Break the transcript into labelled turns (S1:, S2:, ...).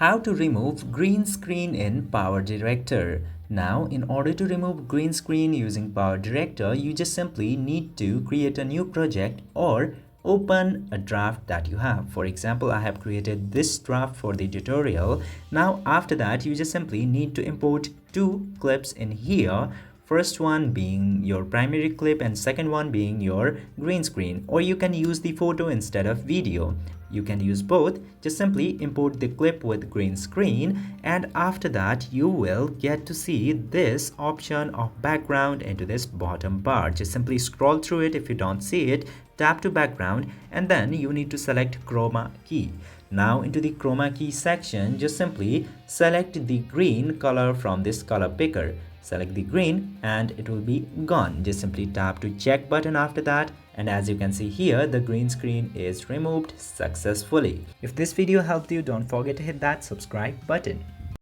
S1: How to remove green screen in PowerDirector. Now, in order to remove green screen using PowerDirector, you just simply need to create a new project or open a draft that you have. For example, I have created this draft for the tutorial. Now, after that, you just simply need to import two clips in here. First one being your primary clip and second one being your green screen, or you can use the photo instead of video. You can use both. Just simply import the clip with green screen, and after that you will get to see this option of background into this bottom part. Just simply scroll through it. If you don't see it, tap to background, and then you need to select chroma key. Now into the chroma key section, just simply select the green color from this color picker. Select the green and it will be gone. Just simply tap to check button after that, and as you can see here, the green screen is removed successfully. If this video helped you, don't forget to hit that subscribe button.